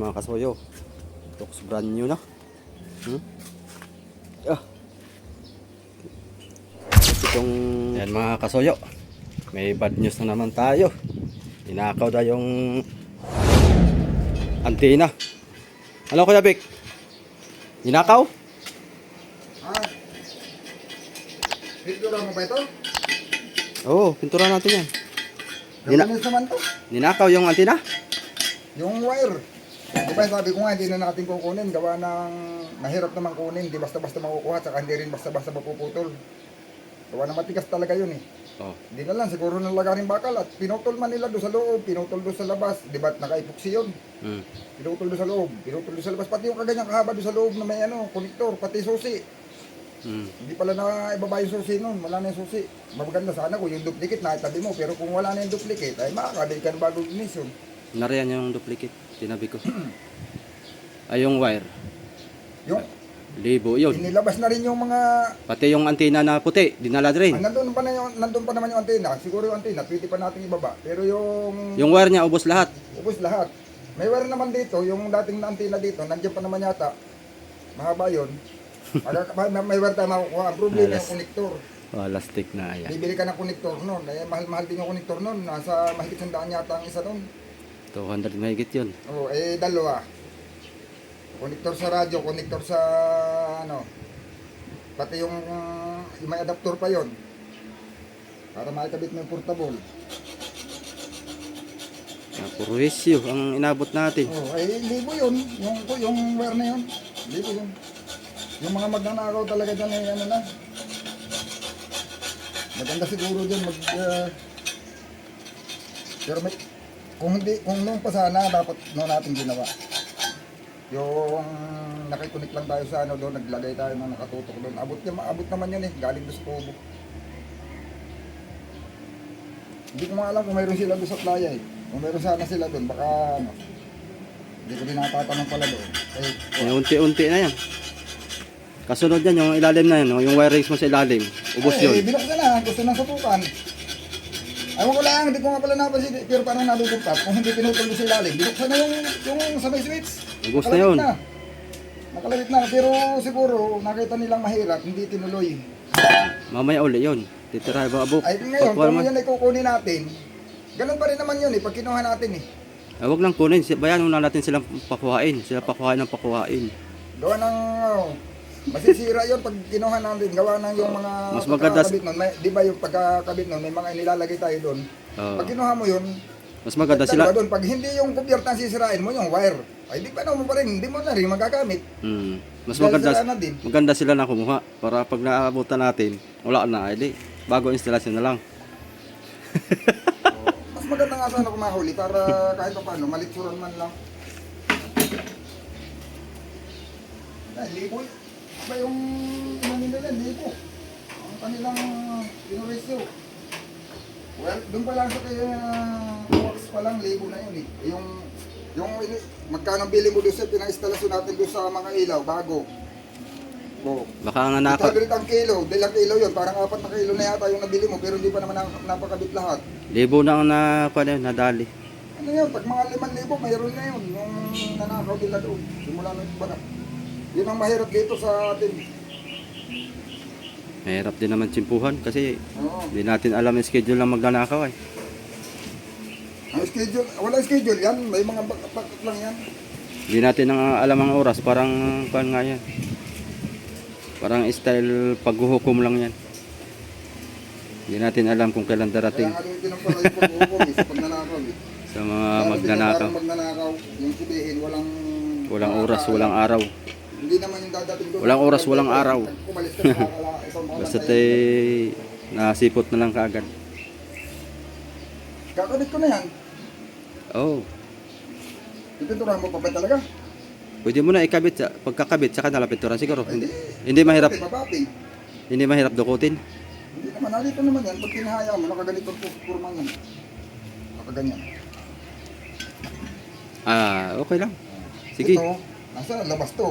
mga kasoyo. Looks brand new na. Ah. Itong yan mga kasoyo. May bad news na naman tayo. Tinakaw na yung antena. Ano Kuya Vic? Ninakaw? Pintura mo ba ito? Oo, pintura natin yan. Gaminis naman to. Ninakaw yung antena? Yung wire. Di ba sabi ko nga, hindi na natin kukunin. Gawa ng mahirap naman kunin. Di basta-basta makukuha. Saka hindi rin basta-basta mapuputol. Gawa ng matigas talaga yun eh. Oh. Di na lang, siguro nalagaring bakal. At pinutol man nila doon sa loob. Pinutol doon sa labas. Di ba naka-epoxy yun? Pinutol doon sa loob. Pinutol doon sa labas. Pati yung kaganyang kahaba doon sa loob na may konektor. Pati susi. Hindi pala na ibaba yung susi nun. Wala na yung susi. Maganda sana kung yung duplicate nakitabi mo. Pero kung wala na yung duplicate, ay makakabili ka ng bagong ignition. Nariyan yung duplicate. Tinabi ko. Ay yung wire. Yung Libo yun. inilabas na rin yung mga Pati yung antena na puti. Dinala rin. nandun pa naman yung antena. Siguro yung antena, pwede pa natin ibaba. Pero Yung wire niya ubos lahat. ubos lahat. May wire naman dito, yung dating na antena dito, nandiyan pa naman yata. Mahaba yun. May wire tayo makukuha. Ang problema yung konektor. Plastic na yan. Bibili ka ng konektor nun. Eh, mahal-mahal din yung konektor nun. Nasa mahigit 100 yata ang isa nun. 200 mahigit yun. Oh, dalawa. Konektor sa radyo, konektor sa pati yung may adapter pa yon para makikabit mo yung portable. Puro issue ang inabot natin. Oh, libo yun. Yung wire na yun. Libo yun. Yung mga magnanakaw talaga dyan ay na. Maganda siguro dyan pero may, kung nung pa sana dapat natin ginawa. Yung nakikonik lang tayo sa doon, naglagay tayo ng nakatutok doon. Abot naman yun eh, galing doon sa tubo. Hindi ko nga alam kung mayroon sila doon sa playa eh. Kung mayroon sana sila doon, baka hindi ko din natatanong pala doon. Unti-unti na yan. Kasunod yan, yung ilalim na yan, yung wirings mo sa ilalim. Ubos yun. Binuksan na, gusto nang sutukan. Ewan ko lang, hindi ko nga pala napansin, pero paano nadudupat? Kung hindi pinutol doon sa ilalim, binuksan na yung sabay switch. Ubos na yun. Nakalabit na, pero siguro nakita nilang mahirap, hindi tinuloy. Mamaya uli yun. Titira ba abok? Ay ngayon, kung yan ay kukunin natin, ganun pa rin naman yun eh, pag kinuha natin eh. Huwag lang kunin. Bayan muna natin silang pakuhain. Sila pakuhain ng pakuhain. Gawa ng, masisira yun pag kinuha natin, gawa ng yung mga Mas maganda pagkakabit nun. Di ba yung pagkakabit nun, may mga nilalagay tayo doon. Pag kinuha mo yun, mas maganda sila. doon. Pag hindi yung kubyerta ang sisirain mo, yung wire, ay di pa mo pa rin, hindi mo na rin magagamit. Mas Dahil maganda, sila na din. maganda sila na kumuha. Para pag naabutan natin, wala na. Ay di, bago instalasyon na lang. Mas maganda nga sana kumahuli para kahit pa paano, malitsuran man lang. Ay, libo. Ba yung nila, libo. Ang kanilang inuresyo. Well, doon pa lang sa kaya works pa lang, libo na yun eh. Magkano bili mo doon sa pinang-instalasyon natin doon sa mga ilaw, bago. Baka nga naka... 800 ang kilo, dalang kilo yun, parang 4 na kilo na yata yung nabili mo, pero hindi pa naman napakabit lahat. Libo na ang nadali. Ano yun, pag mga 5,000, mayroon na yun, yung nanakaw nila doon, simula na yung banak. Yun ang mahirap dito sa atin. Mahirap din naman tsimpuhan kasi Oo. hindi natin alam yung schedule ng magnanakaw eh. Ang schedule, walang schedule yan, may mga bakit lang yan. Hindi natin alam ang oras, parang kuan nga yan. Parang style paghuhukom lang yan. Hindi natin alam kung kailan darating. Kaya nga din ang pala yung pag-uukong sa pagnanakaw eh. Sa mga magnanakaw. Magnanakaw, yung sabihin, Walang oras, walang araw. Hindi naman yung dadating doon. Walang oras, walang araw. Kumalis ka sa Basta nasipot na lang kaagad. kakabit ko na yan. Oh, Pipinturahan mo pa ba talaga? pwede mo na ikabit, pagkakabit saka nalapinturan siguro. Ay, Hindi mahirap, Mabaping. hindi mahirap dukutin. Hindi naman, nalito naman yan. Pag kinahaya mo, nakaganito ang purman yan. Nakaganyan. Okay lang. Sige. Ito, nasa labas to.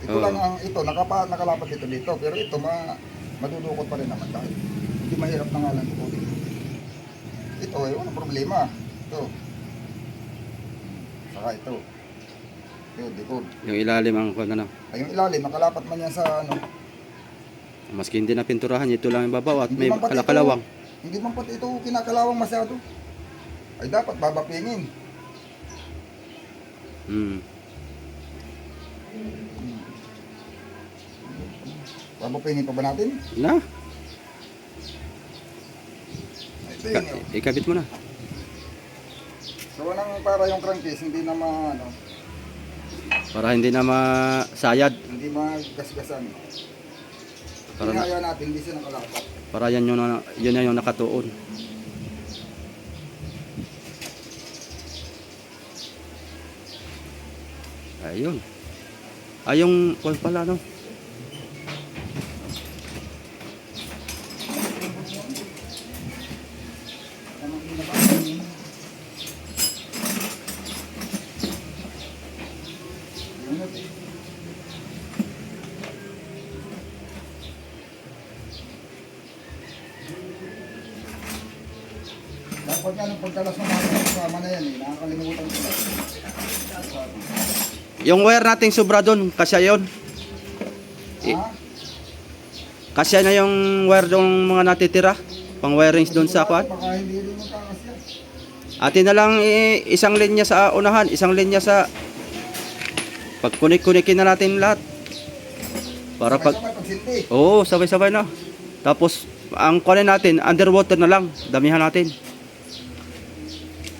Ito lang ang ito, nakalapat dito. Pero ito, madudukot pa rin naman dahil hindi mahirap na nga lang dukutin. Ito, walang problema. Ito. Saka ito. Yun, likod. Yung ilalim ang kung ano. Ay, yung ilalim, nakalapat man yan sa ano. Maski hindi na pinturahan, ito lang yung babaw at Hindi may man pati kalakalawang. Hindi man pati ito kinakalawang masyado. Ay, dapat babapingin. Hmm. Babapingin pa ba natin? Na, Ito yun, yun. ikabit mo na. So, nang para yung crankcase, hindi na ano, Para hindi na masayad. hindi magasgasan. Para na, Hinaya natin, hindi siya nakalapat. para yan yun na yung nakatuon. Ayun. Yung kung pala no. Dapat nga nung pagkalas ng mga kasama na yan, nakakalimutan ko na. Yung wire nating sobra doon, kasya yun. Ha? Kasya na yung wire doon mga natitira. Pang wirings doon sa kwan. Baka hindi rin magkakasya. Atin na lang isang linya sa unahan, isang linya sa pag kunik-kunikin na natin lahat. Para pag Sabay-sabay pagsindi. oo, sabay-sabay na. Tapos ang kunin natin, underwater na lang, damihan natin.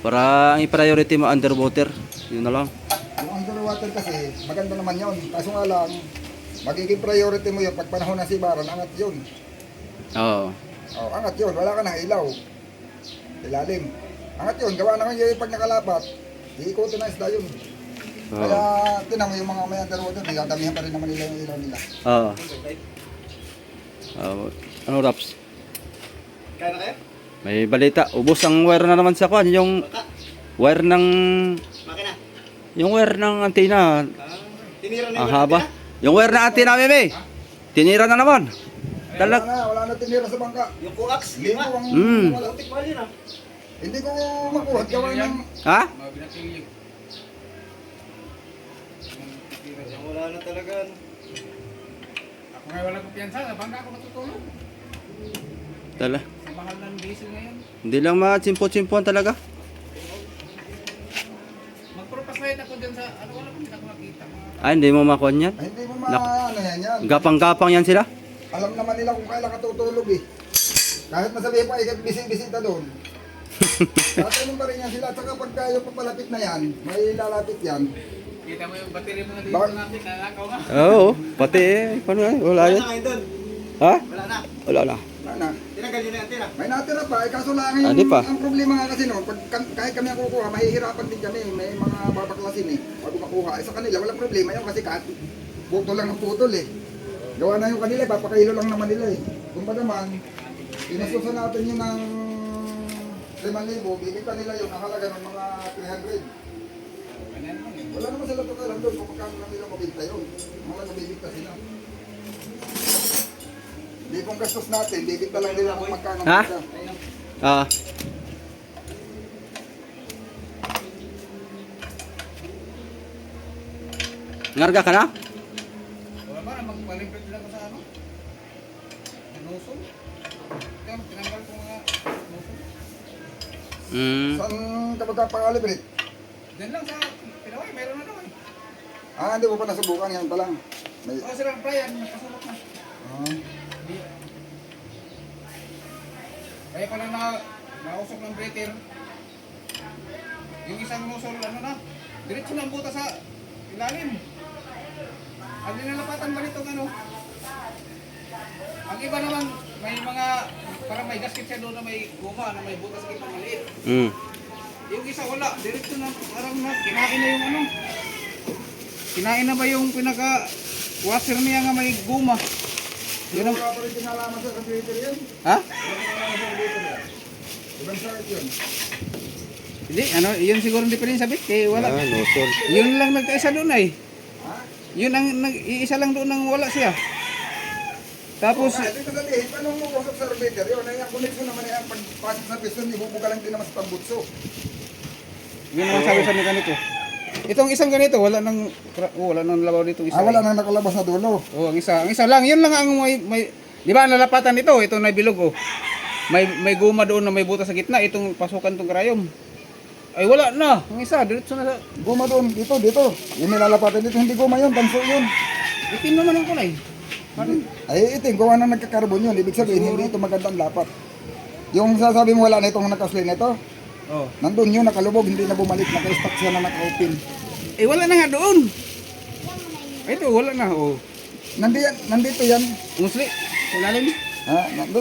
Para ang i-priority mo underwater, yun na lang. Yung underwater kasi, maganda naman yun. Kaso nga lang, magiging priority mo yun pag panahon ng sibaran, angat yun. Oo. Oh, angat yun, wala ka ng ilaw. Ilalim. Angat yun, gawa naman yun pag nakalapat, iikutin na isda yun. Oo. Kaya, tinan mo yung mga may underwater, dinadamihan pa rin naman nila yung ilaw nila. Oo. Ano Raps? Kaya na kayo? May balita, ubos ang wire na naman sa kwan, yung wire ng Makina. wire ng antena. Tinira na Ang haba. Yung wire ng antena, Meme. Tinira na naman. Talag. Wala na tinira sa bangka. yung coax. Hindi ko ang wala. Butik pa yun ah. Hindi ko makuha, gawa ng... Ha? Wala na talaga. Ako nga walang kumpiyansa, sa bangka ako matutulog. Tala. Sa mahal ng diesel ngayon. Hindi lang matsimpo-tsimpuan talaga. Magpropasayad ako dyan sa, wala ko, hindi ako makita. Ay, hindi mo makuha yan. Ay, hindi mo Nak- ano yan. Gapang-gapang yan sila. Alam naman nila kung kailan katutulog eh. Kahit masabihin pa, ikot bisita doon. Tatanong pa rin yan sila. At saka pag kayo papalapit na yan, may lalapit yan. Kita mo yung battery mga dito Bakit? natin, nalakaw nga. Oo, pati paano yan? Wala Wala yan. na ngayon doon. Ha? Wala na. Wala na. Ano? Tinanggal yun na yung tira. May natira pa, eh, kaso lang Ah, di pa. ang problema nga kasi noon, pag kahit kami ang kukuha, mahihirapan din kami, may mga babaklasin eh, bago makuha. Eh, sa kanila, walang problema yun kasi kahit putol lang ng putol eh. Gawa na yung kanila, papakilo lang naman nila eh. Kung ba naman, inastusan natin yun ng 5,000, bibigyan nila yung nakalaga ng mga 300. Wala naman sila pagkalan doon kung magkano lang nila mabigta yun. Mga nabibigta sila. Hindi kung gastos natin, bibigta lang nila kung magkano Ha? mabigta. Ah. Ngarga ka na? Wala ba na magpalimpit lang ako sa ano? Nusol. Kaya tinanggal ko mga nusol. Saan ka magkapangalibrit? Diyan lang sa Pilaway, meron na naman. Hindi mo pa nasubukan yan pa lang. May, O sila Brian, nakasulok na. Hindi. Kaya pala nausok ng breaker. Yung isang nusol, ano na, diretso na ang buta sa ilalim. Ang nilalapatan ba nitong ano? Ang iba naman, may mga, parang may gasket siya doon na may guma, na may butas sa gitna maliit. Yung isa wala, diretso na, parang kinain na yung ano. Kinain na ba yung pinaka-washer niya nga may guma? Yun ang, wala pa rin kinalaman sa computer yun. Ha? Kinalaman sa computer yan. Ibang sakit yun. hindi, ano, yun siguro hindi pa rin sabit, eh wala. Ah, nosol. Yun lang nagkaisa doon ay. Ha? Yun ang iisa lang doon nang wala siya. Tapos, Ito sabihin, paano mo kusok sa computer yun? Ay, ang connection naman yan, pagpasok sa piston, ibubuga lang din naman sa pambutso. yun ang sabi sa mekaniko. Itong isang ganito, wala nang labaw dito isa. Wala nang nakalabas na dulo. Oh, ang isa lang. Yun lang ang may di ba nalapatan ito, ito na bilog oh. May guma doon na may butas sa gitna, itong pasukan tong karayom. Ay wala na. Ang isa diretso na sa Guma doon, dito. Yung nilalapatan dito, hindi guma yun, tanso yun. itim naman ang kulay. Ay, ito, gawa na nagkakarbon yun. Ibig sabihin, hindi ito magandang lapat. Yung sasabi mo wala na itong nakaslay na ito, Oh. nandun yun, nakalubog, hindi na bumalik, naka-stack siya na naka-open. Eh wala na nga doon. Ito wala na oh. Nandito yan. Musli, sa ilalim.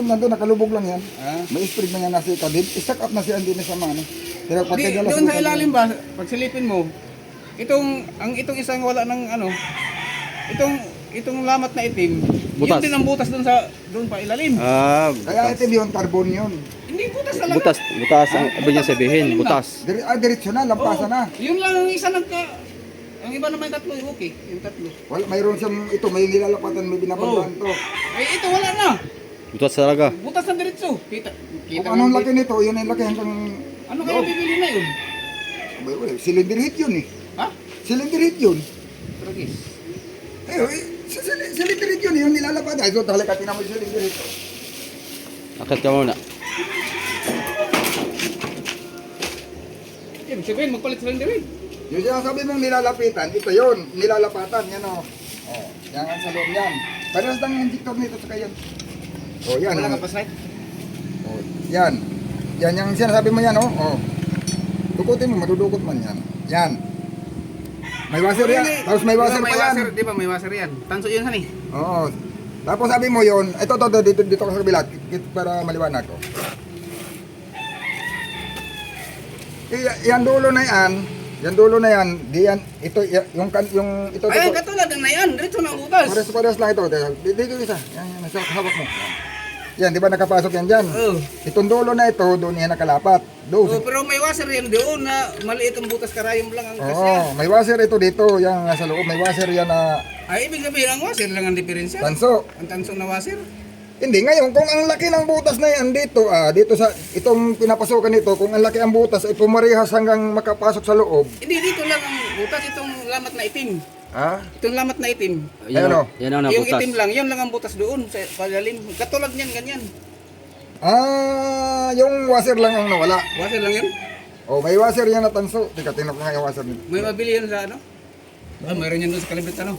Nandun, nakalubog lang yan. Ah. May spread na yan nasa ikadib. Stack up na siya, hindi na sa mano. Pero pag Di, kagalas doon mo sa ilalim ba, pag silipin mo, itong isang wala ng ano, itong lamat na itim, Butas. yun din ang butas doon pa ilalim. Ah, Kaya butas. ito yun, carbon yun. Hindi butas talaga. Butas ang ibig niya sabihin, butas. Diretso na, lampasan na. Yun lang ang isa ang iba naman tatlo, okay, yung tatlo. Wala, mayroon siyang, ito, may nilalapatan, may binabagyan to. Ay ito wala na. Butas talaga. Butas na diretso. Kita Kung anong laki nito, yun ang laki hanggang... Ano kaya bibili na yun? Cylinder heat yun eh. Ha? Cylinder heat yun. Tragis. Cylinder heat yun, yung nilalapatan. Ay, so, talaga, tinan mo yung cylinder heat. Akit ka muna. Ibig sabihin, magpalit sila din. Yung sinasabi mong nilalapitan, ito yun, nilalapatan, yan o. Oh, yan ang sa loob yan. Parehas lang yung injector nito sa kayan. Oh, yan. Wala Oh. ka pa slide? Oh, yan. Yan yung sinasabi mo yan, oh. Oh. Dukutin mo, madudukot man yan. Yan. May washer yan. Tapos may washer pa yan. Di ba may washer yan? Tanso yun han eh. Oo. Tapos sabi mo yun, ito, dito ka sa kabila, para maliwanag ko. Yan dulo na yan, di yan, ito, ito, Ay, katulad ng nayan. Diretso na ang butas. pares lang ito, dito isa, yan, nasa hawak mo. Yan, di ba nakapasok yan dyan? Oo. Itong dulo na ito, doon yan nakalapat. Oh, Doon. pero may washer yan doon na maliit ang butas karayom lang ang kasya. Oo, may washer ito dito, yan nasa loob, may washer yan na Ay, ibig sabihin ang washer lang ang diferensya. tanso. Ang tanso na washer. Hindi, ngayon, kung ang laki ng butas na yan dito, dito sa, itong pinapasukan nito, kung ang laki ang butas ay pumarihas hanggang makapasok sa loob. Hindi, dito lang ang butas. Itong lamat na itim. Itong lamat na itim. Yan, Ayun, oh. yan ang Yung nabutas. itim lang, yan lang ang butas doon sa palalim. Katulad niyan, ganyan. Yung washer lang ang nawala. Washer lang yan. Oh, may washer yan na tanso. Teka, tingnan ko nga yung washer nito. May mabili yan sa ano? Mayroon yan doon sa kalibit ano.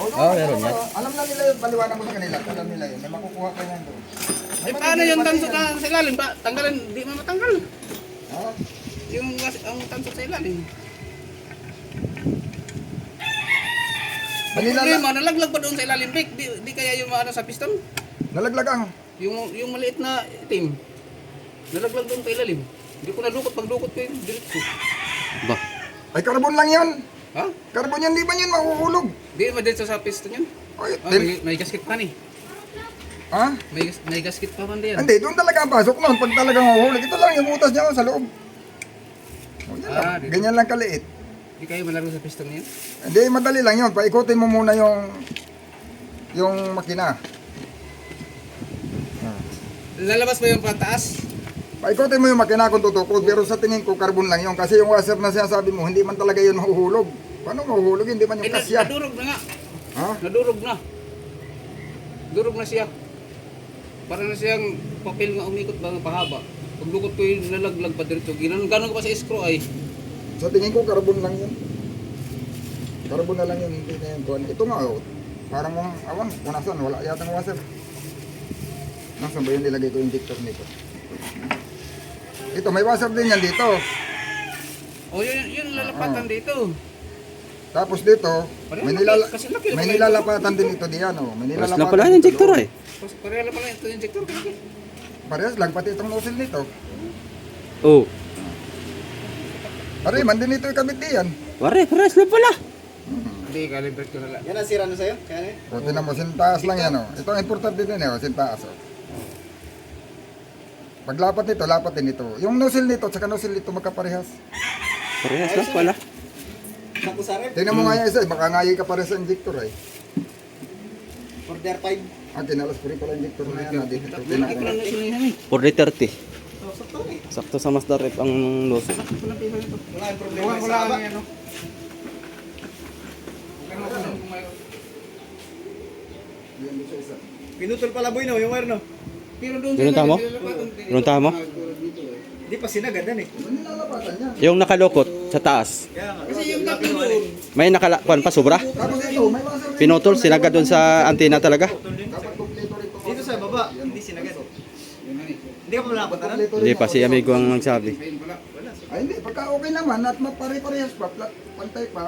Meron yan. Alam na nila yung paliwanag mo sa kanila. Alam nila yun. May makukuha ka yan doon. Eh, paano yung tanso sa ilalim? Tanggalin, di mo matanggal. Ha? Ang tanso sa ilalim. Manila Problema, nalaglag pa doon sa ilalim, Vic. Di kaya yung ano sa piston? Nalaglag ang. Yung maliit na itim. Nalaglag doon sa ilalim. Hindi ko nadukot, pagdukot ko yun, diretso. Ba? Ay, carbon lang yan. Ha? Carbon yan, di ba yan mahuhulog? Di ba diretso sa piston yun? Ay, May gasket pa ni. ha? May gasket pa man diyan. Hindi, doon talaga ang pasok noon. Pag talagang mahuhulog, ito lang yung butas niya sa loob. Oh, yan lang. Dito. Ganyan lang kaliit. Di kayo malaro sa piston niyan? Hindi, madali lang yun. Paikutin mo muna yung makina. Lalabas ba yung pataas? Paikutin mo yung makina kung tutukod. Pero sa tingin ko, carbon lang yun. Kasi yung washer na sinasabi mo, hindi man talaga yun mahuhulog. Paano mahuhulog? Hindi man yung kasya. Nadurog na nga. Ha? Nadurog na. Durog na siya. Para na siyang papel nga umikot ba nga pahaba. Pagdukot ko yung nalaglag pa dito. Ganon ko pa sa screw ay. Sa tingin ko, carbon lang yun. Carbon na lang yun. Hindi na yun. Ito nga, oh. Parang awan, kung nasan, wala yata ng washer. Nasaan ba yun nilagay ko yung injector nito? Ito, may washer din yan dito. O yun lalapatan dito. Tapos dito, Pareho may, laki, kasi laki may naman nilalapatan din ito diyan, oh. May Pares nilalapatan. lang pala yung injector dito. ay. Pareha lang pala ito yung injector. Parehas lang, pati itong nozzle nito. Oh. Pare, man din ito ikabit diyan. Pares lang pala. Hindi, calibrate ko na lang. Yan ang sira na sa'yo? Kaya na yun? O, tinan mo, sintaas lang yan, oh. Ito ang importante din, oh. Sintaas, oh. Paglapat nito, lapat din ito. Yung nozzle nito, tsaka nozzle nito magkaparehas. Parehas lang pala. Naku sa rep. Tingnan mo nga yan isa, baka ngayi ka pare sa injector, ay. Order 5. Kinalas ko rin pala injector na yan, dito. Malaki ko lang na sila yan eh. 430. Oh, sakto eh. Sakto sa Mazda rep ang nozzle. Wala yung problema Wala sa haba. lang yan, no? Yan doon sa isa. Pinutol pala boy no, yung wire no. Pero doon Pinunta mo? Pinunta mo? Di pa sinagadan eh. Ano nilalapatan niya? Yung nakalukot sa taas. Kaya nga. Kasi yung tatlo doon, May nakalakuan pa sobra. Tapos ito, may washer rin. Pinutol, sinagad doon sa antena talaga. Dapat kompleto rin ito. Dito sa baba, hindi sinagad. yun na eh. Hindi ka pa nakapunta na? Kompleto rin Hindi pa ako. si amigo ang nagsabi. Ayun pala. Wala. Ay hindi, pagka okay naman at mapare-parehas pa, pantay pa.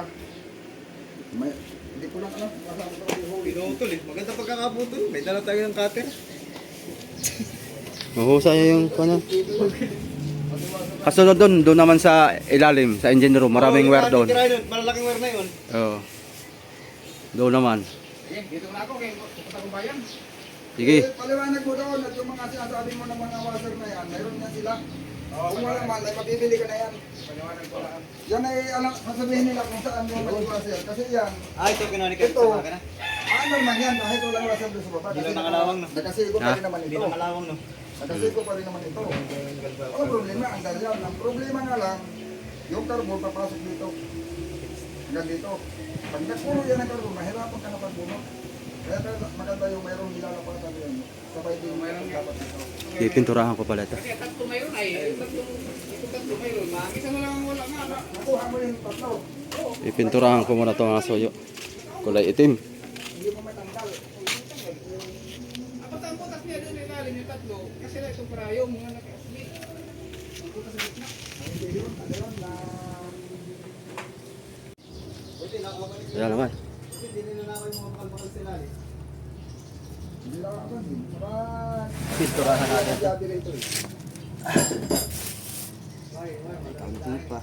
May, hindi ko lang alam. Kasama ko yung hole. Pinutol eh. Maganda pagkakaputol. May dala tayo ng cutter. Mahusay yung ano. Kasunod doon naman sa ilalim, sa engine room, maraming wire doon. Malalaking wire na yun. Oo. Doon naman. Sige, dito na ako. Kaya pupunta kong bayan. Sige. Paliwanag mo doon at yung mga sinasabi mo ng mga washer na yan, mayroon yan sila. Kung wala man, ay mabibili ka na yan. Paliwanag ko lang. Yan ay alam, sasabihin nila kung saan yung may washer. Kasi yan, Ito kinuha ni Kevin Ito. sa makina. ano man yan, kahit walang washer doon sa baba. Hindi lang nakalawang, no? Nakasigo pa Ha? rin naman Hindi ito. na malawang no. Nakasigo pa rin naman ito. Walang problema, ang yan. Ang problema nga lang, yung carbon papasok dito. Hanggang dito. Pag nagpuno yan ng carbon, mahirapan ka na pagbuno. Kaya maganda yung mayroong nilalapatan yan. Sabay din mayroong dapat ito. Pipinturahan ko pala ito. Kasi tatlo mayroon ay. Ito tatlo mayroon. Isa na lang ang wala nga. Nakuha mo yung tatlo. Pipinturahan ko muna ito mga suyo. Kulay itim. Hindi mo matanggal. Apat ang butas niya doon ilalim yung tatlo. Kasi lang itong parayong mga naka-SB. Hindi yun, ano yun, na... Buti nakakabalik. Kaya naman. Hindi ninanakaw yung mga bakal-bakal sila eh. Hindi lang ako din. Pinturahan natin. Sabi rito eh. Kambing pa.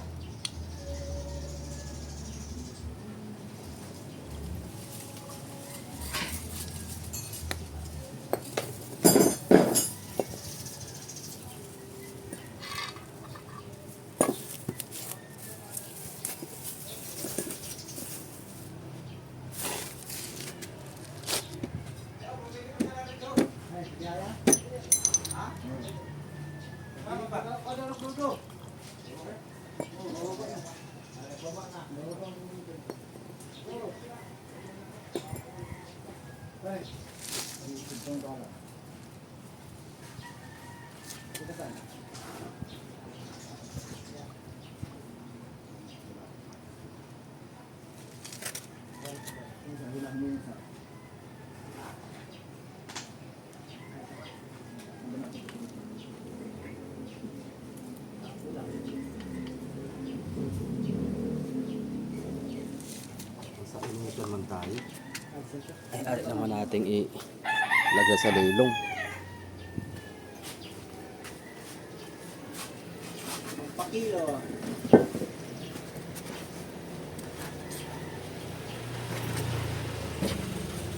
Sa inutan man tayo. Ay, ari naman nating ilagay sa lilong. Pakilo.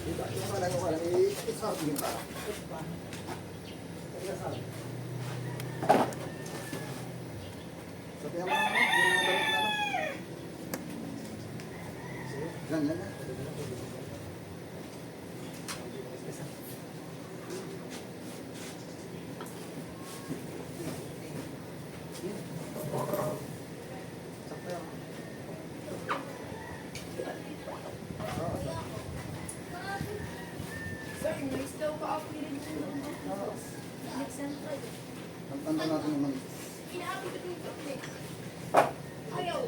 Yung pala yung pala, i-start mo ka. Sabihan mo naman, yung mga damit na lang. Yan, yan, yan. Sir, nice daw pa ako rin next central. Ang tanda natin naman. Inaabot ko yung kape. Ayaw.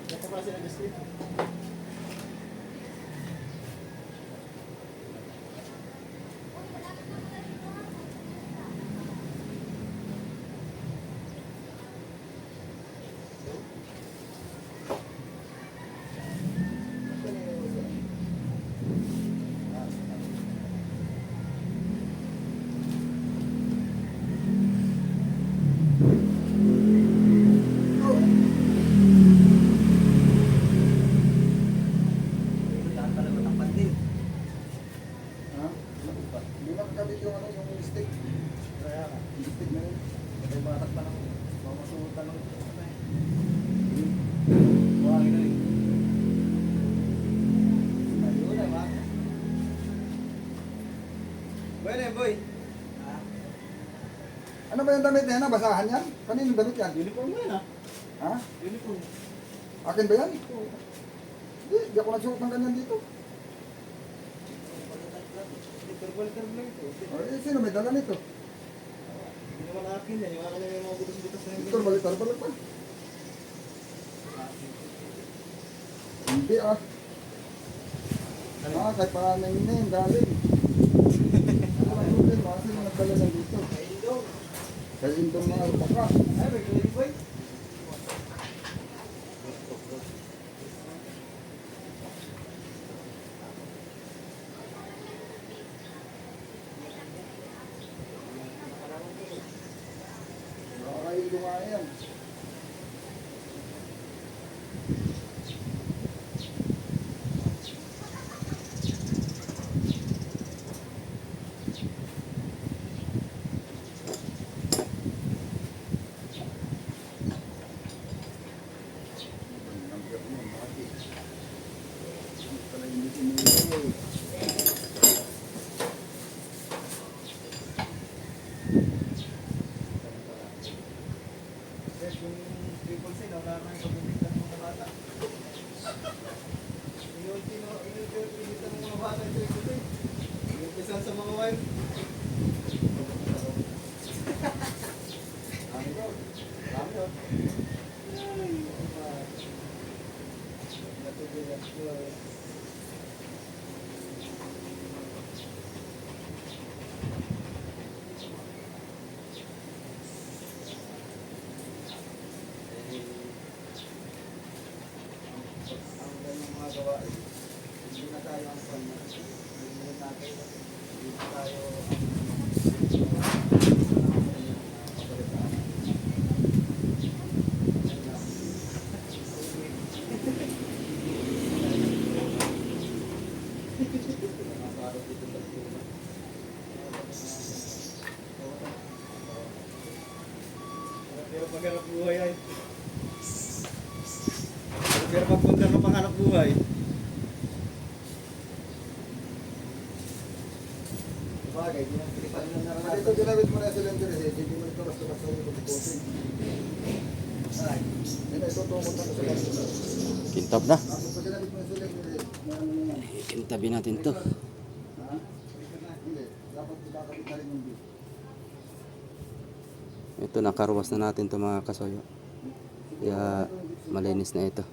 Ito pa sila gusto. ba yung damit na yan? Basahan yan? Kaninong damit yan? Uniform mo yan ha? Ha? Uniform. Akin ba yan? Hindi ako nagsuot ng ganyan dito. Verbal lang ito. Sino may dala nito? Hindi naman akin yan. Yung akin yung mga butas-butas na Ito, balitar pa. Hindi ah. Kahit pa nang galing. Ano ang problema? Sino nagdala lang dito? Kaya indong mga alpaka. Ay, may ready boy. Nakakailo nga yan. Yes, yung triple C, wala na yung pag-umitan ng mga bata. Inuulitan ng mga bata yung triple C. Inuulitan sa mga wife. Dami ko. Dami ko. Natutulog ko. Ang ganyang mga gawain, hindi na tayo ang panya. Hindi na tayo, hindi na tayo pabalitaan. Pero paghanap buhay ay pero pagpunta ng panghanap buhay. Bagay, di lang pilipan ng Dito naranasan. ginawit mo na sila yung direct. Hindi mo ito basta sa iyo pag-posting. Ay, hindi ito tungkol na sa iyo. Kintab na. Tapos pag ginawit mo na sila yung direct, meron mo yan. Kintabin natin to. Ha? Hindi. Dapat itakapit na rin yung bill. Ito, nakarwas na natin to mga kasoyo. Kaya malinis na ito.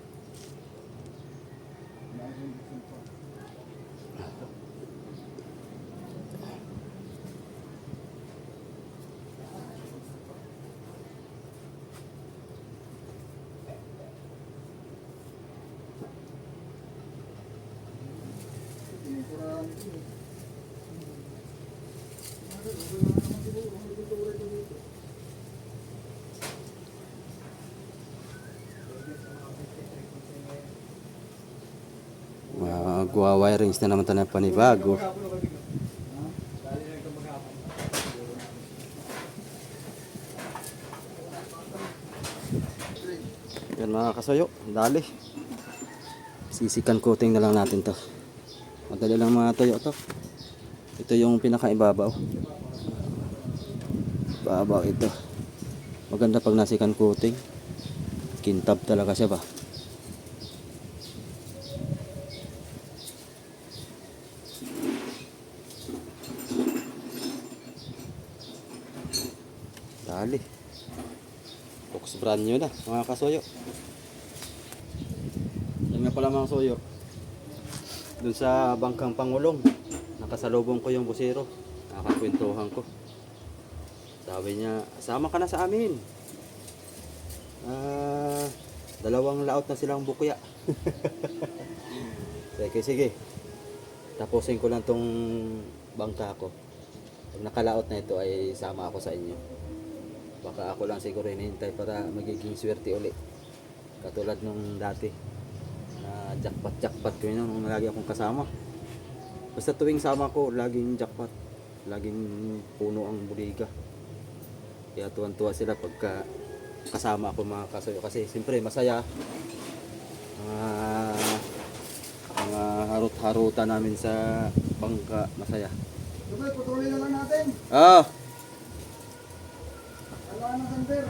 Tinuturahan ito. Magwa-wirings na naman tayo ng panibago. Yan mga kasoyo, dali. Sisikan coating na lang natin to. Madali lang mga toyo to. Ito yung pinakaibabaw. Babaw ito. Maganda pag nasikan coating. Kintab talaga siya ba. Dali. Box brand new na mga kasoyo. Yan nga pala mga soyo. Doon sa Bangkang Pangulong, nakasalubong ko yung busero. Nakakakwentuhan ko. Sabi niya, sama ka na sa amin. Dalawang laot na silang bukya. Sige, sige. Tapusin ko lang tong bangka ko. Pag nakalaot na ito ay sama ako sa inyo. Baka ako lang siguro hinihintay para magiging swerte uli. Katulad nung dati na jackpot ko yun nung lagi akong kasama. Basta tuwing sama ko, laging jackpot. Laging puno ang buliga. Kaya tuwan-tuwa sila pagka kasama ako mga kasoyo. Kasi siyempre masaya. Mga harut-harutan namin sa bangka, masaya. Diba, patuloy na lang natin. Sander.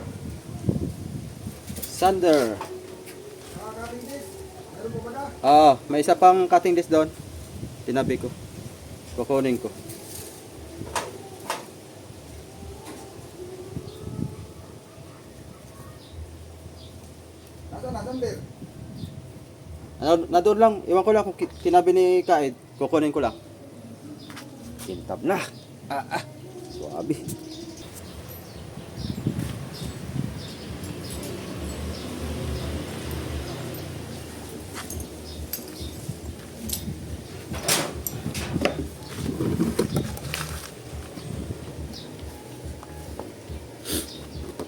Sander. Nakakating this. Meron po ba na? May isa pang cutting disc doon. Tinabi ko. Kukunin ko. Nasaan na, Sander? Na doon lang. Iwan ko lang kung tinabi ni Kaid. Kukunin ko lang. Kintab na. Suabi.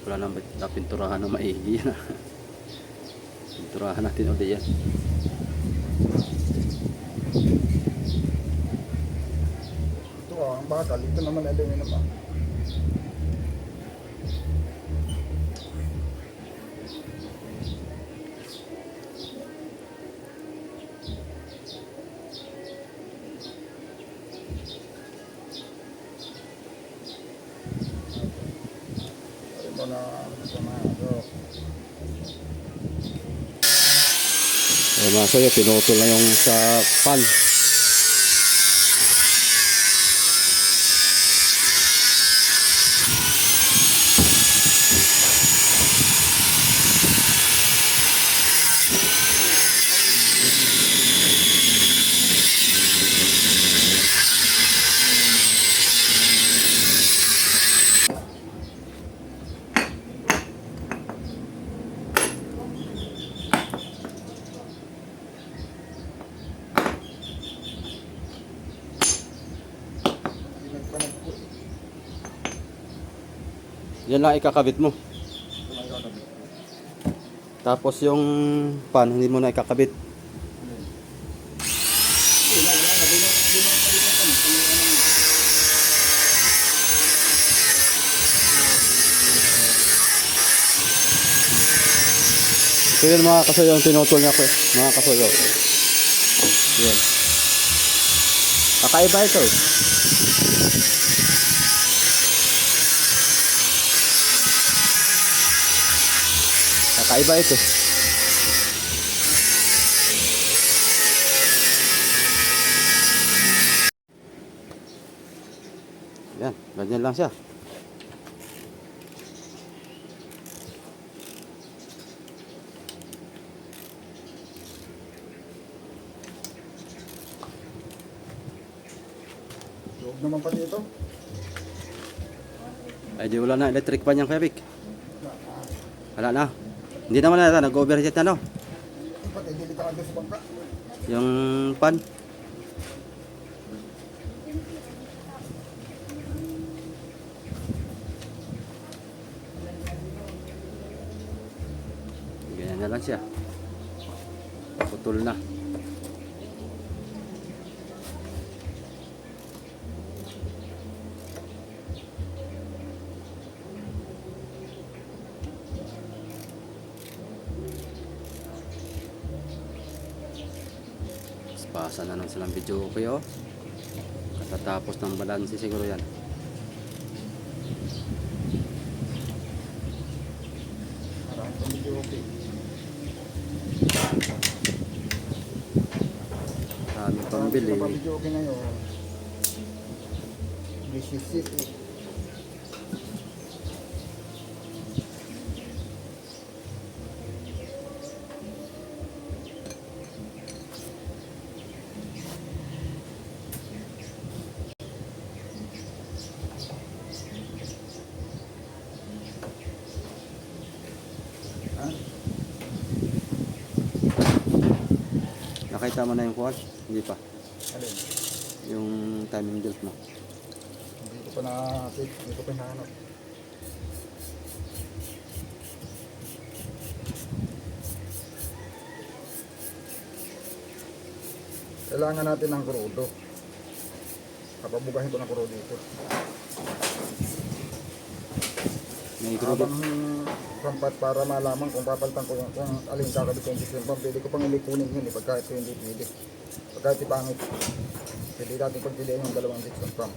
Wala nang napinturahan ng maigi yan. Pinturahan natin ulit yan. Ito ang bakal. Ito naman aluminum ah. Ito na ito. Mga kayo, pinutol na yung sa pan. Yan lang ikakabit mo. Tapos yung pan, hindi mo na ikakabit. Ito yun mga kasuyo, yung tinutol niya ko. Mga kasuyo. Yan. Kakaiba ito. Kakaiba ito. Yan, ganyan lang siya. Loob naman pati ito. Ay di wala na electric pan yung kabik. Wala na. Hindi naman na nag-overheat na no. Pati delikado sa bangka. Yung pan. Ganyan na lang siya. Putol na. Pasa na lang silang video ko yun. Katatapos ng balanse siguro yan. Marami pang medyo okay. Kami pambili. Marami medyo okay ngayon. Bisisit eh. Ha? Nakita mo na yung kuwan? Hindi pa. Alin? Yung timing belt mo. Hindi ko pa na-take. Hindi ko pa hinahanap. Kailangan natin ng krudo. Kapabugahin ko ng krudo dito. May grupo. Habang pampat para malaman kung papalitan ko yung kung alin kakabit ko yung system pump. Pwede ko pang ilikunin yun eh. Pagka ito hindi pwede. Pagka ito pangit. Pwede natin pagpiliin yung dalawang system pump.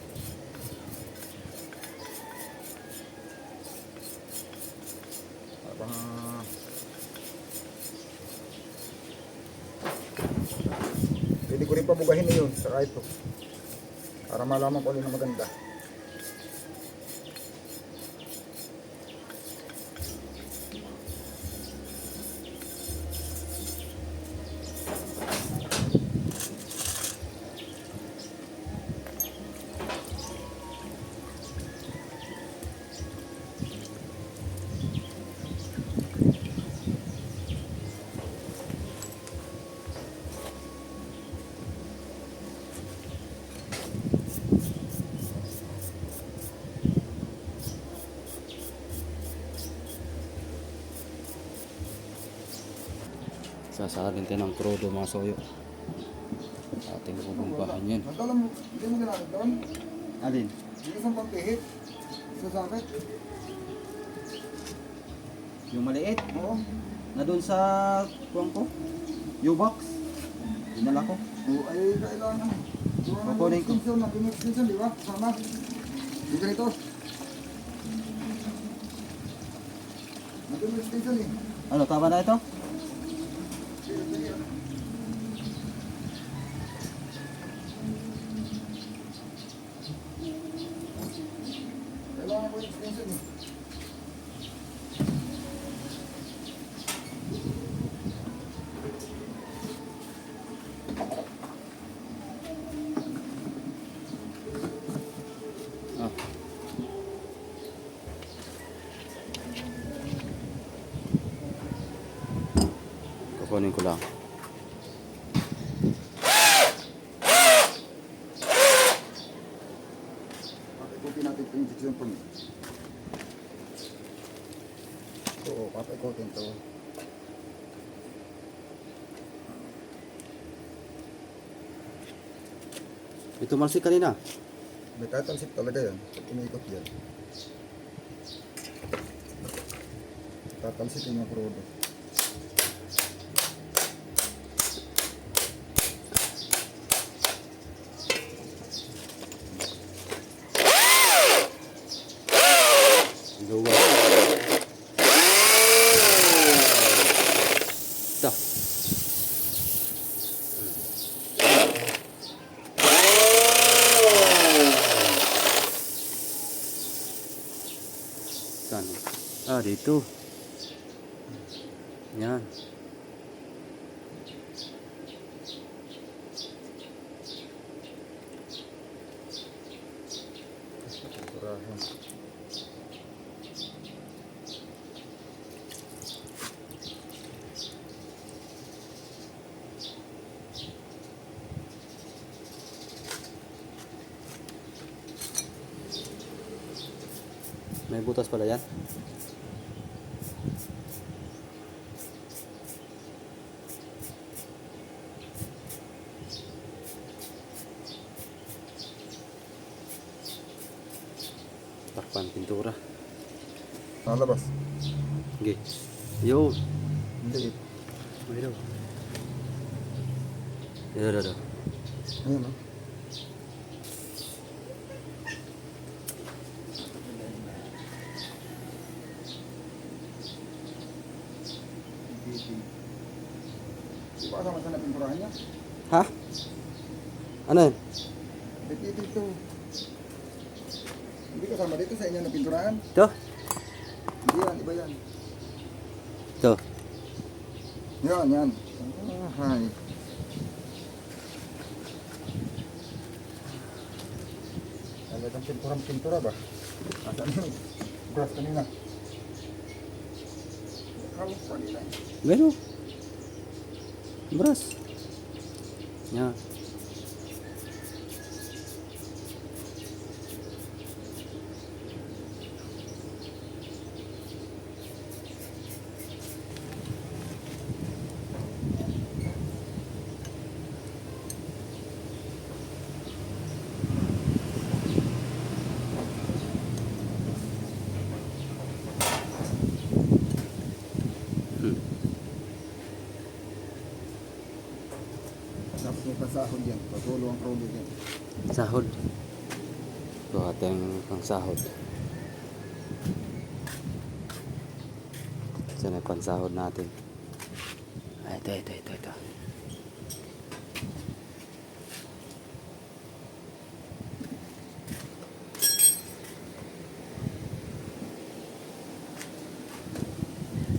Pwede ko rin pabugahin na yun, saka ito. Para malaman ko alin na maganda. Sasalin tayo ng krudo mga soyo. Ating bubumbahan yan. Nagdala mo, hindi mo ginamit doon? Alin? Hindi ka sa pampihit. Sa sakit. Yung maliit? Oo. Na doon sa kuwang ko? U-box? Dinala ko. Oo, ay kailangan. Kukunin ko. Extension, nandun yung extension, di ba? Sama. Di ganito. Nandun yung extension eh. Ano, tama na ito? Kailangan ko yung extension eh. Ah. Kukunin ko lang. Papaikutin natin ito yung section po niya. Oo, papaikutin ito. Ito malsik kanina. May tatalsik talaga yan. Pag umikot yan. Tatalsikin yung krudo. Gawa. Ito. Saan? Ah, dito. Yan. Surahan. May butas pala yan. Takpan pintura. Nalabas. Okay. Yo. Hindi. Mayroon. Yo. Ayan o. Di ba kasama sa napinturahan niya? Ha? Ano yan? Repeated to. Hindi kasama dito sa inyo napinturahan? Ito? Hindi yan, iba yan. Ito. Yan. Ay. Talagang pintura ba? Asan yun? Grass kanina. Hawak pa nila. Meron. Beras. Yan. Tapos may pasahod yan. Patulo ang product yan. Sahod. Ito ating pang sahod. Saan yung pansahod natin? Ah, ito.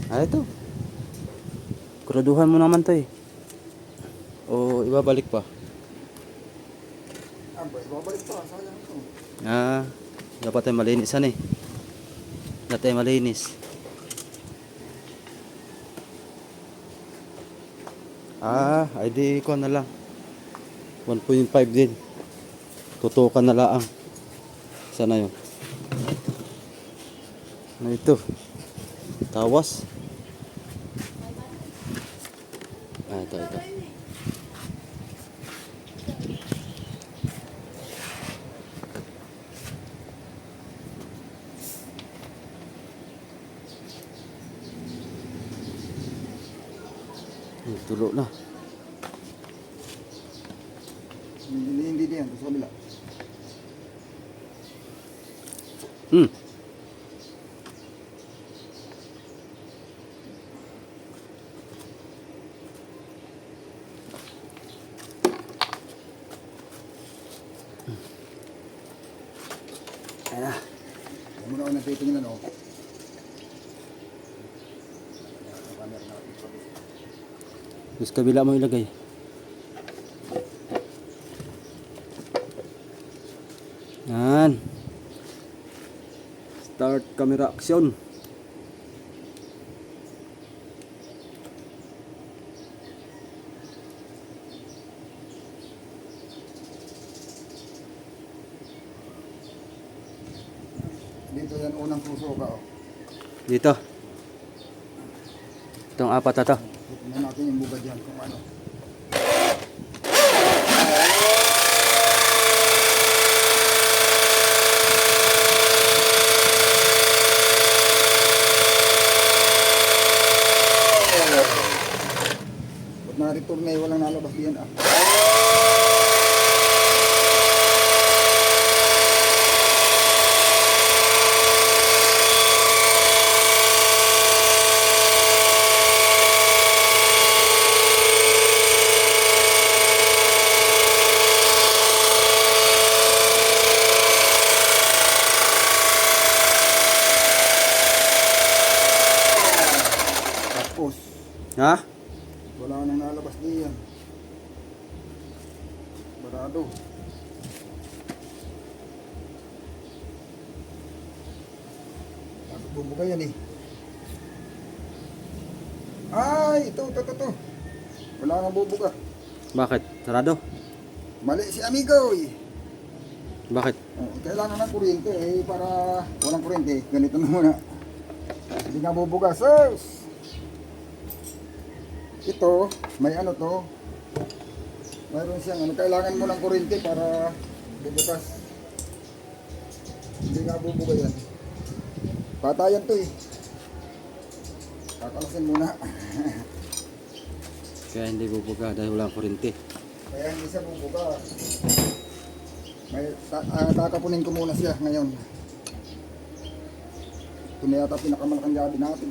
Ah, ito. Kuraduhan mo naman to eh. O ibabalik pa? Abay, babalik pa. Sayang ito. Ah, dapat ay malinis eh. Dapat ay malinis. Ah, ay di ko na lang. 1.5 din. Tutukan na lang. Sana yun. Ano ito? Tawas. Ah, ito. Tulo na. Hindi diyan. Sa kabila. Hmm. Ayan na. Huwag mo na ako natitingin ano. Camera natin. Sa kabila mo ilagay. Yan. Start camera action. Dito yan unang puso ka. Oh. Dito. Itong apat na to. Tignan natin yung bugad yan kung ano. Ba't na-return na walang nalabas diyan ah. Tapos, Ha? wala nang nalabas diyan. Barado. Bakit bubuga yan eh? Ay, ito. Wala nang bubuga. Bakit? Sarado? Mali si amigo eh. Bakit? Oh, kailangan ng kuryente eh para walang kuryente. Ganito na muna. Hindi nga bubuga. Sus! Ito, may ano to. Mayroon siyang ano, kailangan mo ng kuryente para bubukas. Hindi nga bubuga yan. Patayan to eh. Kakalasin muna. Kaya hindi bubuga dahil walang kuryente. Kaya hindi siya bubuga. Tatapunin ko muna siya ngayon. Ito na yata pinakamalaking gabi natin.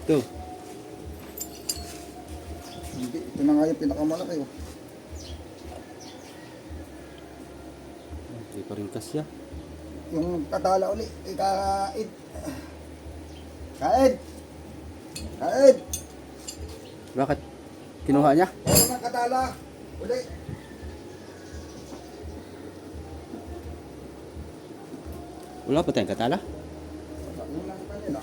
Ito. Hindi, ito na nga yung pinakamalaki oh. Hindi pa rin kasya. Yung katala uli, ikaid. Kaid! Bakit? Kinuha niya? Meron ng katala. Uli. Wala pa tayong katala? Yung nasa kanila.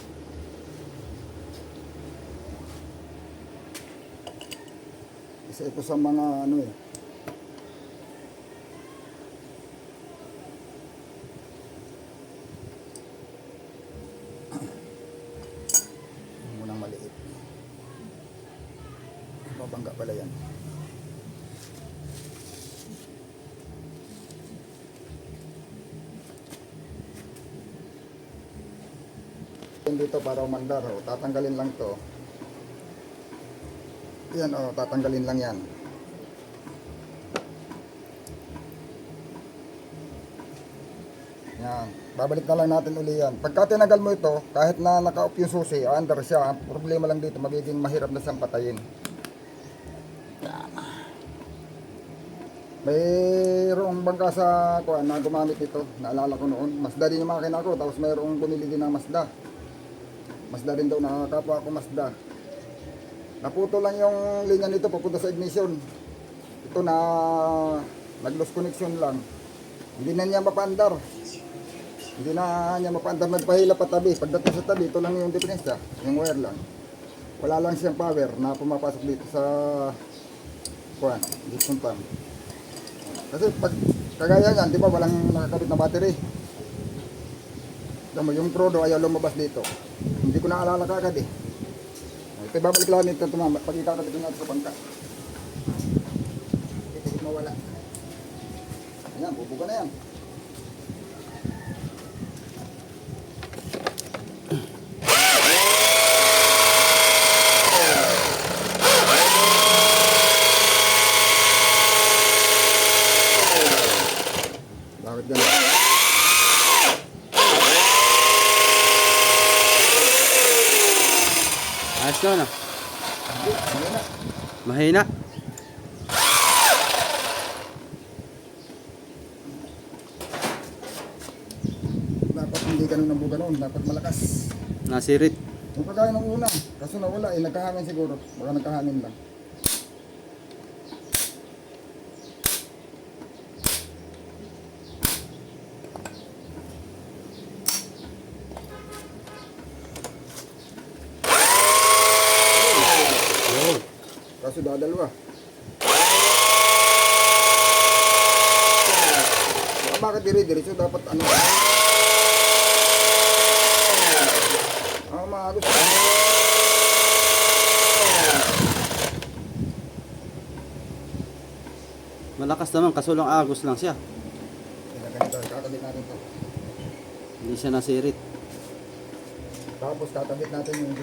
Isa ito sa mga ano eh. Munang maliit. Mabangga pala yan. Dito para umandar, oh. Tatanggalin lang to. Yan oh, tatanggalin lang yan. Yan. babalik na lang natin uli yan. Pagka tinagal mo ito, kahit na naka-off yung susi, under siya, ang problema lang dito, magiging mahirap na siyang patayin. Mayroong bangka sa kuan na gumamit ito, naalala ko noon. Mazda din yung makina ko, tapos mayroong bumili din ng Mazda. Mazda din daw, nakakapwa ako Mazda. Naputo lang yung linya nito papunta sa ignition. Ito na nag-loss connection lang. Hindi na niya mapandar. Hindi na niya mapandar, nagpahila pa tabi. Pagdating sa tabi, ito lang yung diferensya, yung wire lang. Wala lang siyang power na pumapasok dito sa kuan, ignition pump. Kasi pag kagaya yan, di ba walang nakakabit na battery. Alam mo, yung Prodo ayaw lumabas dito. Hindi ko naalala kagad eh. Ito babalik lang nito tumama pag ikakabit natin sa bangka. Hindi mawala. Ayan, bubuga na yan. Bakit ganun? Ayos ka na. Hindi na. Mahina. Dapat hindi ganun ang buga noon. Dapat malakas. Nasirit. Yung kagaya ng una. Kaso nawala eh. Nagkahangin siguro. Baka nagkahangin lang. Oh. Kaso dadalwa. Bakit dire-diretso dapat ano? Maagos. Malakas naman, kaso lang agos lang siya. Ganito, kakabit natin to. Hindi siya nasirit. Tapos kakabit natin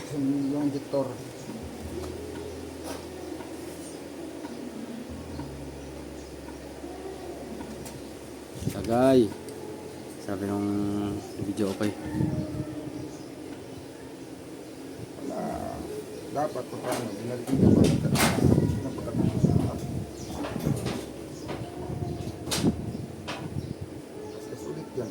yung injector. Tagay. Sabi nung video ko eh. Na dapat pa paano binalikin yung pagkakataon. Mas ulit yan.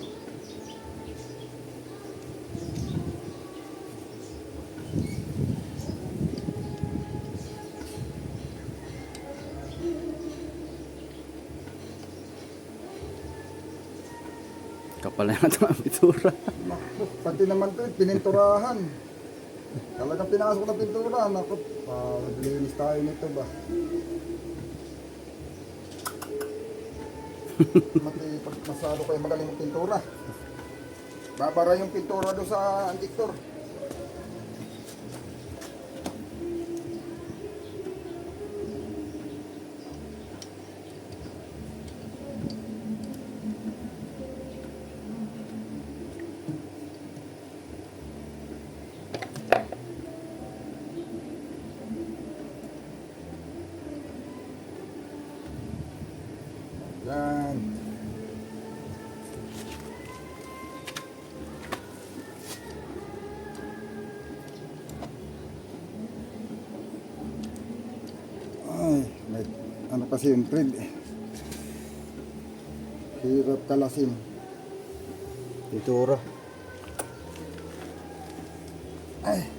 Kapal na natin ang pintura. Naku, pati naman to, pininturahan. Talagang pinasok na pintura. Naku, naglinis tayo nito ba? Mati, pag masyado kayo magaling ng pintura. Babara yung pintura doon sa injector. Yan. Ay, may ano kasi yung thread eh. Hirap kalasin. Pintura. Ay.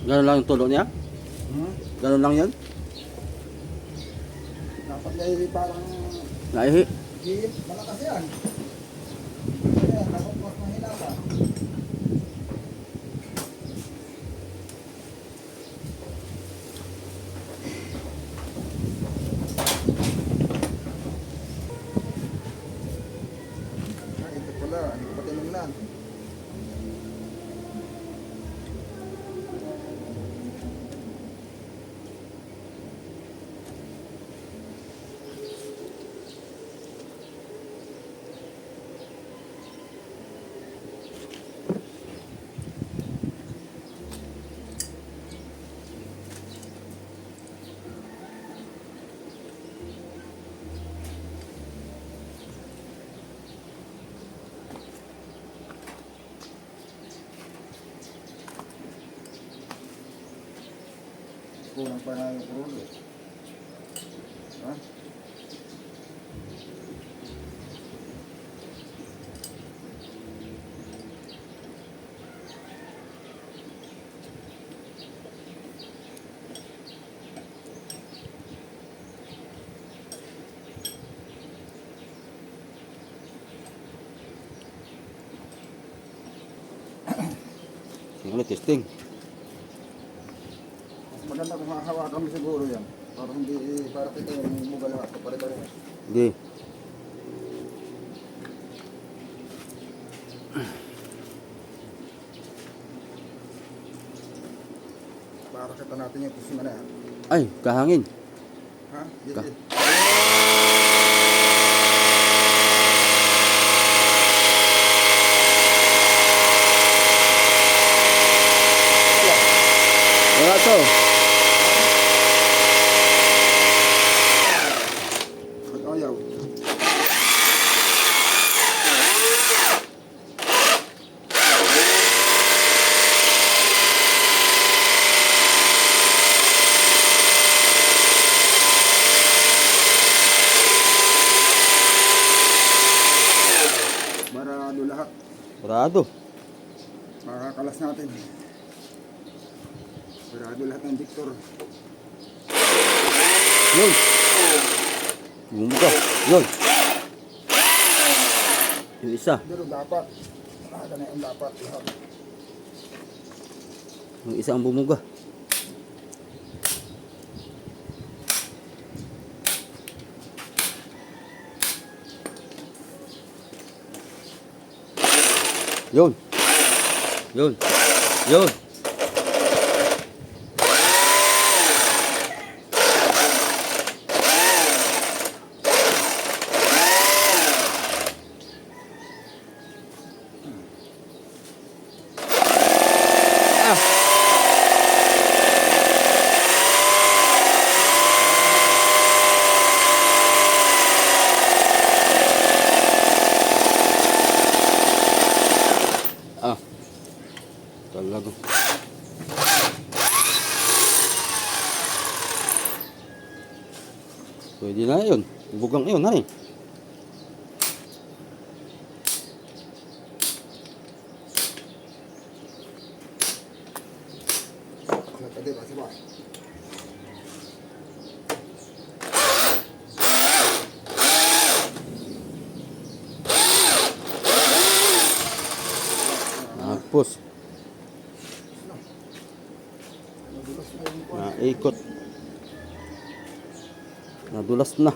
Ganun lang yung tulo niya? Ganun lang yan? Dapat niya parang Naihi. malakas yan. Ayan, dapat mas mahina pa. Ito pala, ano ba tinignan? kulang pa nga yung kurulo. Ha? Yung ulit, testing. Mas maganda kung hahawakan mo siguro yan. Para hindi, para kita yung muga lahat. Pare-pare. Sige. Para kita natin yung kusina na yan. Ay, kahangin. Ha? Ka- Dito. Wala to. At ayaw. Barado lahat. Parado. Makakalas natin. Barado lahat ng Victor. Yun. Bumuga. Yun. Yung isa. Pero dapat. Lahat na yung dapat. Lahat. Yung isa ang bumuga. Yun. Yun. Yun. Ah. Talaga. Pwede na yun. Bugang yun, hani. Tadi ba? Siba. Tapos. Naikot. Nadulas na.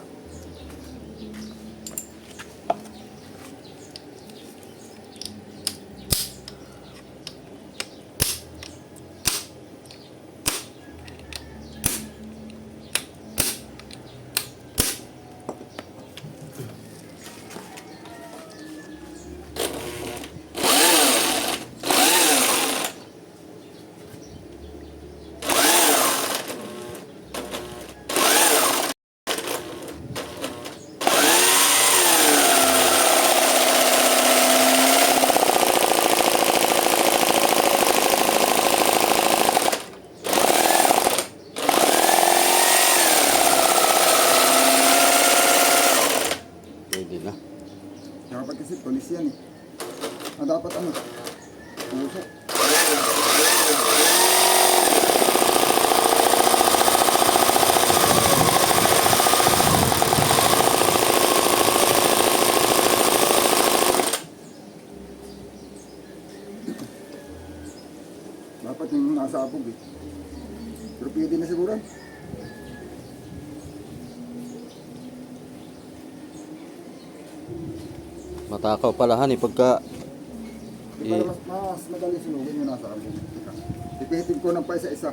Pwede na. Dapat kasi polis yan eh. Ah, dapat ano? Puso. Dapat yung nasa abog eh. Pero pwede na siguro. Matakaw pala hani pagka Di para mas madali sunugin yung nasa abog. Teka. Ipihitin ko ng pa isa-isa.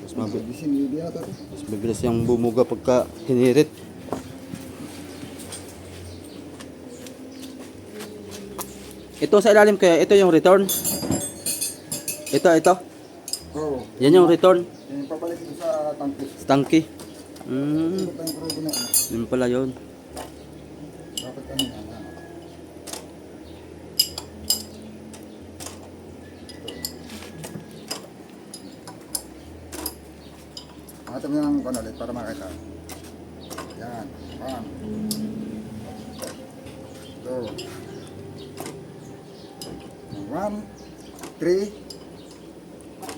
mas mabilis, Bisin, hindi yata ito. mas mabilis yung bumuga pagka hinirit. Ito sa ilalim kaya, ito yung return. Ito. Oo. Yan yung return. Yung papalik ito sa tangke. Stanky. Ito tayong kurubo na. Yun pala yun. Dapat ano yan. Makita mo yung ulit para makita. Yan. 1, 2, 1, 3,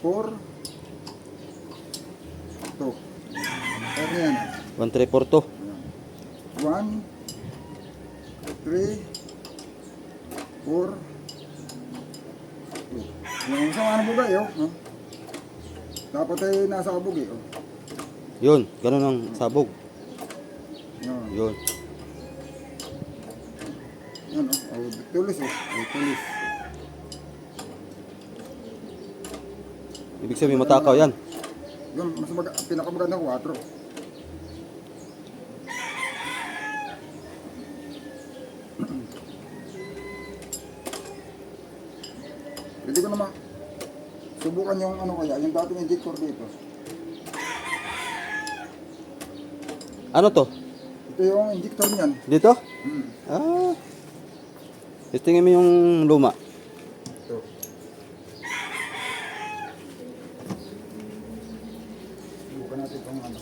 4, 2. Ano yan? 1, 3, 4, 2. 1, 3, 4, 2. Yung isang ano po kayo? Dapat ay nasa abog eh. Yun, ganun ang sabog. Yan. Yun. Yan tulis eh. Tulis. Ibig sabihin matakaw yan. Yun, pinakamaganda 4. Pwede ko naman subukan yung ano kaya, yung dating injector dito. Ano to? Ito yung injector niyan. Dito? Hmm. Ah. Testingin mo yung luma. Ito. Subukan natin itong ano.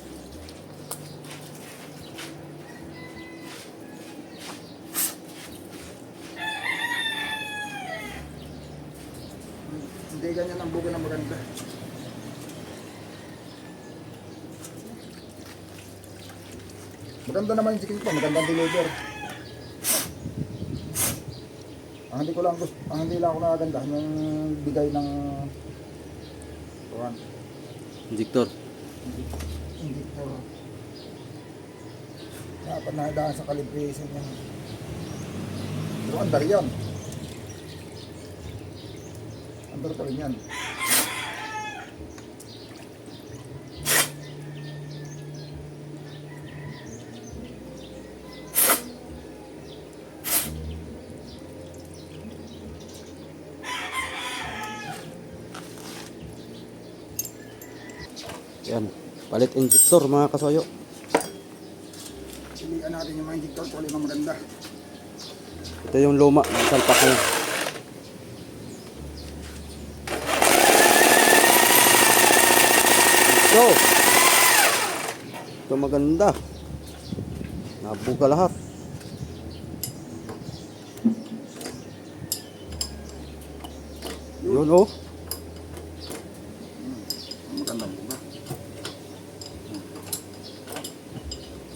Hindi ganyan ang buga na maganda. Maganda naman yung chicken ko, magandang deliver. Ang hindi ko lang gusto, ang hindi lang ako nakagandahan yung bigay ng kuwan. Injector. Hindi ko dapat nakadaan sa calibration niya. Pero andar yan. Andar pa rin yan. Yan. Palit injector mga kasoyo. Pilihan natin yung mga injector kung alin ang maganda. Ito yung luma. Salpak ko. So. Ito maganda. Nabuga lahat. Yun oh. Maganda buga.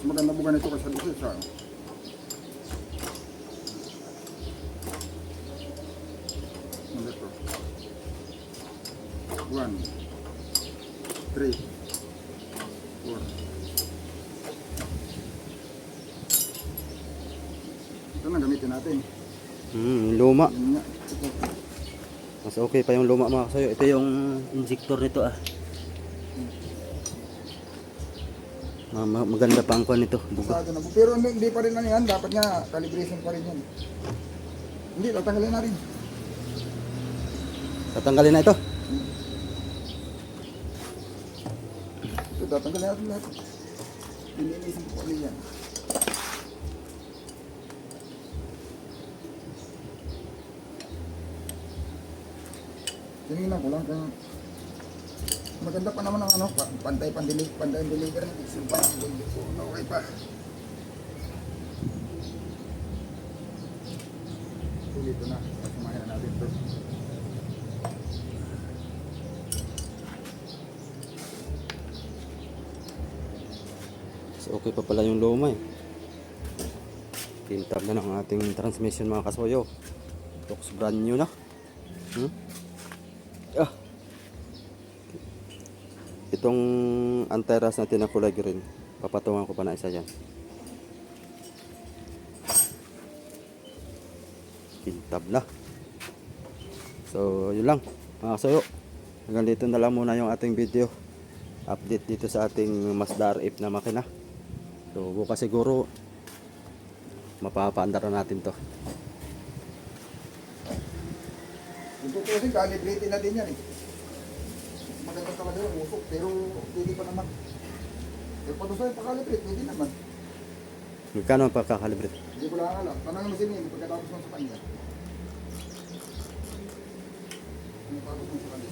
Maganda buga nito kasi dito sa ano ito? 1, 3, 4. Ito na gamitin natin. Luma. Yun nga. Mas okay pa yung luma mga kasoyo. Ito yung injector nito ah. Maganda pa ang kuha nito. Buga. Masyado na. Pero hindi pa rin ano yan. Dapat nga calibration pa rin yan. Hindi, tatanggalin na rin. Tatanggalin na ito. Ito, tatanggalin natin lahat. Pininisin ko ano yan. Tinignan ko lang kung maganda pa naman ang ano, pantay ang deliver ng pixel pa. Okay pa. Ulit na. Sumahin na natin ito. So okay pa pala yung luma eh. Tintab na ng ating transmission mga kasoyo. Tox brand new na. Itong anti-rust natin na kulay green, papatungan ko pa na isa dyan. Tintab na. So yun lang mga kasoyo. Hanggang dito na lang muna yung ating video. Update dito sa ating Mazda RF na makina. So bukas siguro mapapaandar na natin to. Ito kasi calibrated na din yan eh. Maganda talaga yung usok, pero pwede pa naman. Pero pag gusto yung pakalibrate, pwede naman. Magkano ang pagkakalibrate? Hindi ko lang alam. Tanang mo si Mim, pagkatapos mo sa kanya. Ano pagkatapos mo sa kanya?